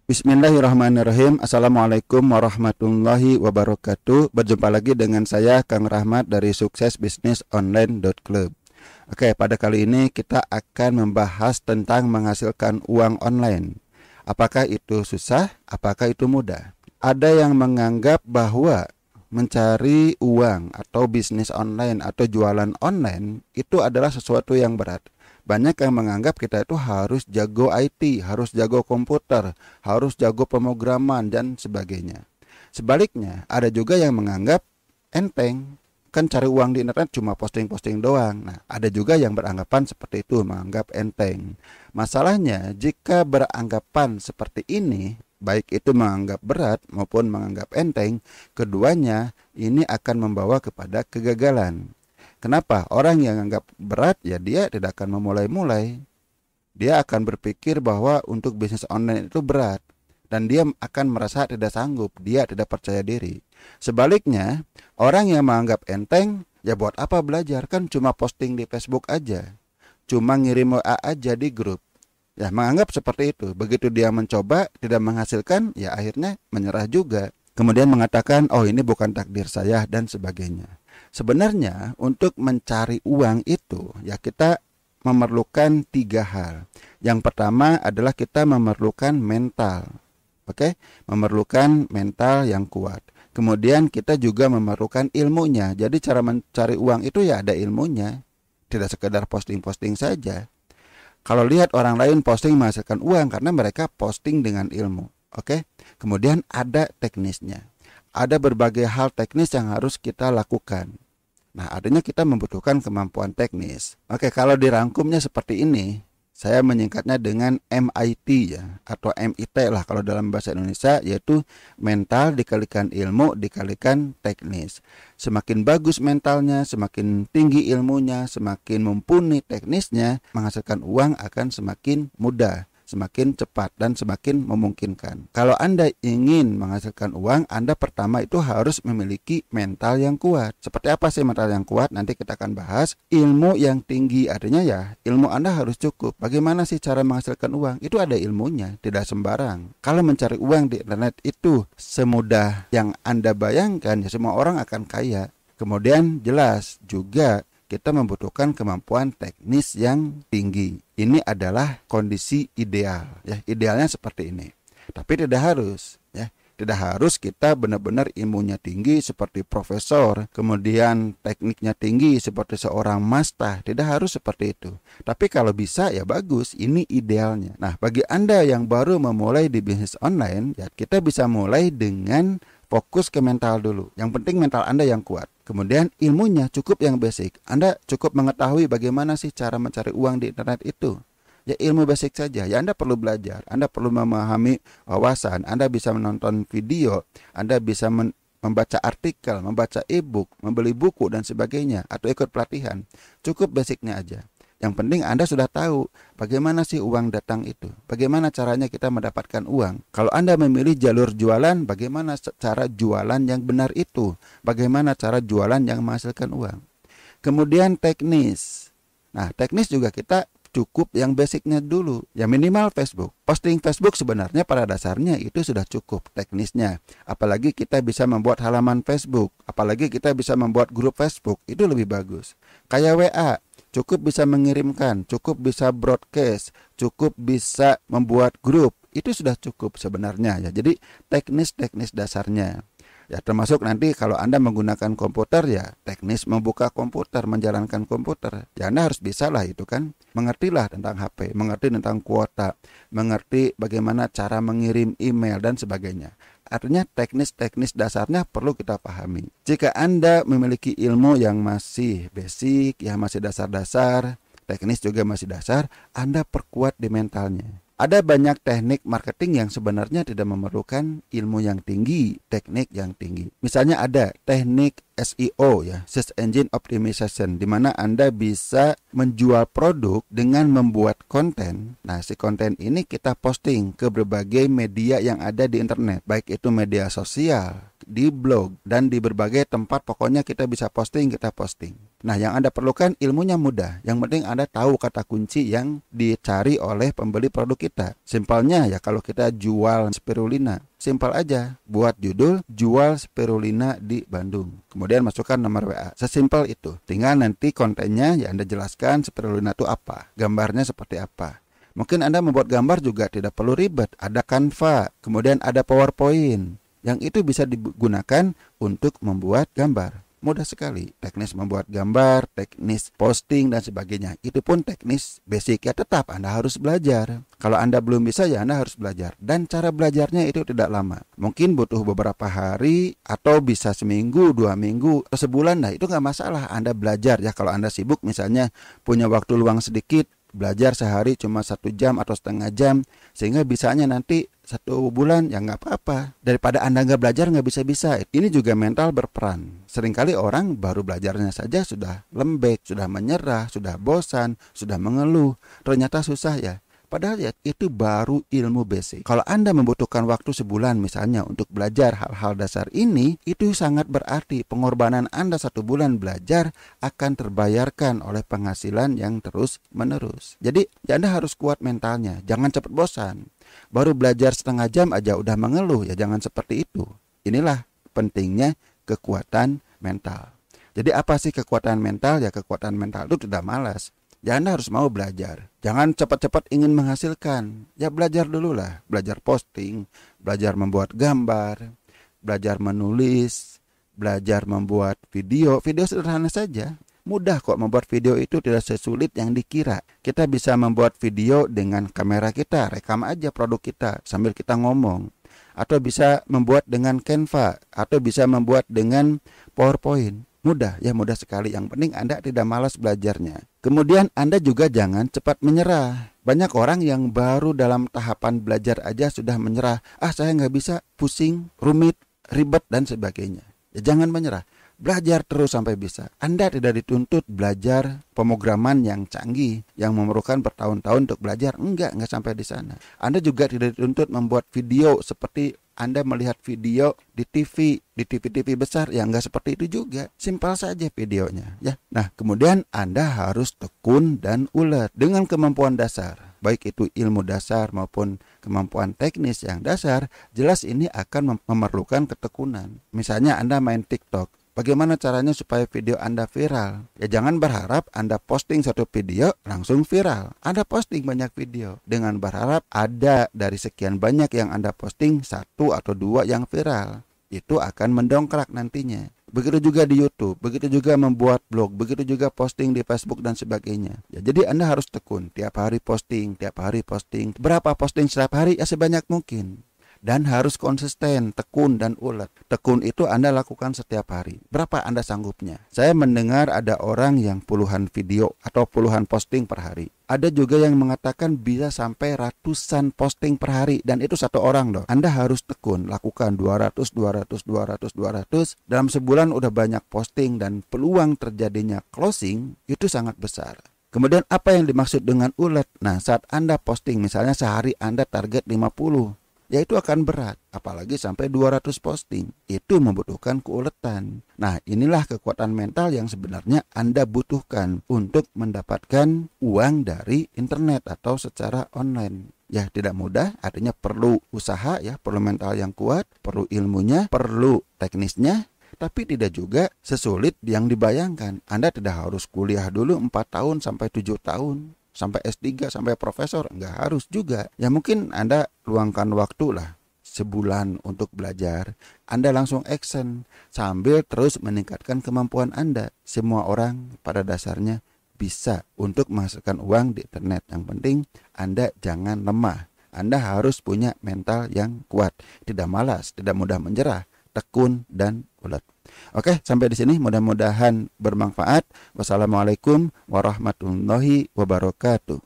Bismillahirrahmanirrahim. Assalamualaikum warahmatullahi wabarakatuh. Berjumpa lagi dengan saya Kang Rahmat dari suksesbisnisonline.club. Oke, pada kali ini kita akan membahas tentang menghasilkan uang online. Apakah itu susah? Apakah itu mudah? Ada yang menganggap bahwa mencari uang atau bisnis online atau jualan online itu adalah sesuatu yang berat. Banyak yang menganggap kita itu harus jago IT, harus jago komputer, harus jago pemrograman dan sebagainya. Sebaliknya, ada juga yang menganggap enteng. Kan cari uang di internet cuma posting-posting doang. Nah, ada juga yang beranggapan seperti itu, menganggap enteng. Masalahnya, jika beranggapan seperti ini, baik itu menganggap berat maupun menganggap enteng, keduanya ini akan membawa kepada kegagalan. Kenapa? Orang yang anggap berat ya dia tidak akan memulai-mulai. Dia akan berpikir bahwa untuk bisnis online itu berat dan dia akan merasa tidak sanggup, dia tidak percaya diri. Sebaliknya, orang yang menganggap enteng, ya buat apa belajar, kan cuma posting di Facebook aja. Cuma ngirim WA aja di grup. Ya menganggap seperti itu. Begitu dia mencoba tidak menghasilkan, ya akhirnya menyerah juga. Kemudian mengatakan, oh ini bukan takdir saya dan sebagainya. Sebenarnya untuk mencari uang itu ya kita memerlukan 3 hal. Yang pertama adalah kita memerlukan mental. Oke, memerlukan mental yang kuat. Kemudian kita juga memerlukan ilmunya. Jadi cara mencari uang itu ya ada ilmunya. Tidak sekedar posting-posting saja. Kalau lihat orang lain posting menghasilkan uang karena mereka posting dengan ilmu. Oke. Kemudian ada teknisnya. Ada berbagai hal teknis yang harus kita lakukan. Nah, artinya kita membutuhkan kemampuan teknis. Oke, kalau dirangkumnya seperti ini, saya menyingkatnya dengan MIT ya, atau MIT lah kalau dalam bahasa Indonesia, yaitu mental dikalikan ilmu dikalikan teknis. Semakin bagus mentalnya, semakin tinggi ilmunya, semakin mumpuni teknisnya, menghasilkan uang akan semakin mudah, semakin cepat dan semakin memungkinkan. Kalau Anda ingin menghasilkan uang, Anda pertama itu harus memiliki mental yang kuat. Seperti apa sih mental yang kuat? Nanti kita akan bahas. Ilmu yang tinggi, artinya ya ilmu Anda harus cukup. Bagaimana sih cara menghasilkan uang? Itu ada ilmunya, tidak sembarang. Kalau mencari uang di internet itu semudah yang Anda bayangkan, ya semua orang akan kaya. Kemudian jelas juga kita membutuhkan kemampuan teknis yang tinggi. Ini adalah kondisi ideal, ya. Idealnya seperti ini. Tapi tidak harus, ya. Tidak harus kita benar-benar ilmunya tinggi seperti profesor, kemudian tekniknya tinggi seperti seorang master. Tidak harus seperti itu. Tapi kalau bisa ya bagus, ini idealnya. Nah, bagi Anda yang baru memulai di bisnis online, ya kita bisa mulai dengan fokus ke mental dulu. Yang penting mental Anda yang kuat. Kemudian ilmunya cukup yang basic. Anda cukup mengetahui bagaimana sih cara mencari uang di internet itu. Ya ilmu basic saja. Ya Anda perlu belajar. Anda perlu memahami wawasan. Anda bisa menonton video. Anda bisa membaca artikel, membaca e-book, membeli buku dan sebagainya. Atau ikut pelatihan. Cukup basicnya aja. Yang penting Anda sudah tahu bagaimana sih uang datang itu. Bagaimana caranya kita mendapatkan uang. Kalau Anda memilih jalur jualan, bagaimana cara jualan yang benar itu. Bagaimana cara jualan yang menghasilkan uang. Kemudian teknis. Nah, teknis juga kita cukup yang basicnya dulu. Ya minimal Facebook. Posting Facebook sebenarnya pada dasarnya itu sudah cukup teknisnya. Apalagi kita bisa membuat halaman Facebook. Apalagi kita bisa membuat grup Facebook. Itu lebih bagus. Kayak WA. Cukup bisa mengirimkan, cukup bisa broadcast, cukup bisa membuat grup. Itu sudah cukup sebenarnya ya. Jadi teknis-teknis dasarnya. Ya termasuk nanti kalau Anda menggunakan komputer ya teknis membuka komputer, menjalankan komputer. Ya Anda harus bisa lah itu kan. Mengertilah tentang HP, mengerti tentang kuota, mengerti bagaimana cara mengirim email dan sebagainya. Artinya teknis-teknis dasarnya perlu kita pahami. Jika Anda memiliki ilmu yang masih basic, yang masih dasar-dasar, teknis juga masih dasar, Anda perkuat di mentalnya. Ada banyak teknik marketing yang sebenarnya tidak memerlukan ilmu yang tinggi, teknik yang tinggi. Misalnya ada teknik SEO ya, Search Engine Optimization, di mana Anda bisa menjual produk dengan membuat konten. Nah, si konten ini kita posting ke berbagai media yang ada di internet, baik itu media sosial, di blog, dan di berbagai tempat. Pokoknya kita bisa posting, kita posting. Nah, yang Anda perlukan ilmunya mudah. Yang penting Anda tahu kata kunci yang dicari oleh pembeli produk kita. Simpelnya ya, kalau kita jual spirulina, simpel aja, buat judul jual spirulina di Bandung. Kemudian masukkan nomor WA. Sesimpel itu. Tinggal nanti kontennya ya Anda jelaskan spirulina itu apa, gambarnya seperti apa. Mungkin Anda membuat gambar juga tidak perlu ribet. Ada Canva, kemudian ada PowerPoint. Yang itu bisa digunakan untuk membuat gambar. Mudah sekali. Teknis membuat gambar, teknis posting, dan sebagainya. Itu pun teknis basic. Ya tetap Anda harus belajar. Kalau Anda belum bisa ya Anda harus belajar. Dan cara belajarnya itu tidak lama. Mungkin butuh beberapa hari, atau bisa seminggu, 2 minggu, atau sebulan. Nah itu nggak masalah. Anda belajar ya. Kalau Anda sibuk misalnya punya waktu luang sedikit, belajar sehari cuma 1 jam atau setengah jam, sehingga bisanya nanti 1 bulan ya nggak apa-apa. Daripada Anda nggak belajar nggak bisa-bisa. Ini juga mental berperan. Seringkali orang baru belajarnya saja sudah lembek, sudah menyerah, sudah bosan, sudah mengeluh. Ternyata susah ya. Padahal ya itu baru ilmu basic. Kalau Anda membutuhkan waktu sebulan misalnya untuk belajar hal-hal dasar ini, itu sangat berarti pengorbanan Anda 1 bulan belajar akan terbayarkan oleh penghasilan yang terus menerus. Jadi ya Anda harus kuat mentalnya, jangan cepat bosan. Baru belajar setengah jam aja udah mengeluh, ya jangan seperti itu. Inilah pentingnya kekuatan mental. Jadi apa sih kekuatan mental? Ya kekuatan mental itu tidak malas. Ya Anda harus mau belajar. Jangan cepat-cepat ingin menghasilkan. Ya belajar dulu lah. Belajar posting, belajar membuat gambar, belajar menulis, belajar membuat video. Video sederhana saja. Mudah kok membuat video itu, tidak sesulit yang dikira. Kita bisa membuat video dengan kamera kita. Rekam aja produk kita sambil kita ngomong. Atau bisa membuat dengan Canva. Atau bisa membuat dengan PowerPoint. Mudah, ya mudah sekali. Yang penting Anda tidak malas belajarnya. Kemudian Anda juga jangan cepat menyerah. Banyak orang yang baru dalam tahapan belajar aja sudah menyerah. Saya nggak bisa, pusing, rumit, ribet, dan sebagainya. Ya jangan menyerah. Belajar terus sampai bisa. Anda tidak dituntut belajar pemrograman yang canggih, yang memerlukan bertahun-tahun untuk belajar. Enggak sampai di sana. Anda juga tidak dituntut membuat video seperti Anda melihat video di TV besar, yang enggak seperti itu juga. Simpel saja videonya, ya. Nah, kemudian Anda harus tekun dan ulet dengan kemampuan dasar. Baik itu ilmu dasar maupun kemampuan teknis yang dasar, jelas ini akan memerlukan ketekunan. Misalnya Anda main TikTok. Bagaimana caranya supaya video Anda viral? Ya jangan berharap Anda posting 1 video langsung viral. Anda posting banyak video dengan berharap ada dari sekian banyak yang Anda posting 1 atau 2 yang viral. Itu akan mendongkrak nantinya. Begitu juga di YouTube, begitu juga membuat blog, begitu juga posting di Facebook dan sebagainya. Ya, jadi Anda harus tekun, tiap hari posting. Berapa posting setiap hari? Ya sebanyak mungkin. Dan harus konsisten, tekun dan ulet. Tekun itu Anda lakukan setiap hari. Berapa Anda sanggupnya? Saya mendengar ada orang yang puluhan video atau puluhan posting per hari. Ada juga yang mengatakan bisa sampai ratusan posting per hari. Dan itu 1 orang loh. Anda harus tekun, lakukan 200. Dalam sebulan udah banyak posting dan peluang terjadinya closing itu sangat besar. Kemudian apa yang dimaksud dengan ulet? Nah, saat Anda posting, misalnya sehari Anda target 50. Ya itu akan berat, apalagi sampai 200 posting. Itu membutuhkan keuletan. Nah, inilah kekuatan mental yang sebenarnya Anda butuhkan untuk mendapatkan uang dari internet atau secara online. Ya tidak mudah, artinya perlu usaha ya, perlu mental yang kuat, perlu ilmunya, perlu teknisnya. Tapi tidak juga sesulit yang dibayangkan. Anda tidak harus kuliah dulu 4 tahun sampai 7 tahun. Sampai S3, sampai profesor, nggak harus juga. Ya mungkin Anda luangkan waktu lah sebulan untuk belajar. Anda langsung action sambil terus meningkatkan kemampuan Anda. Semua orang pada dasarnya bisa untuk menghasilkan uang di internet. Yang penting Anda jangan lemah. Anda harus punya mental yang kuat, tidak malas, tidak mudah menyerah, tekun dan ulet. Oke, sampai di sini mudah-mudahan bermanfaat. Wassalamualaikum warahmatullahi wabarakatuh.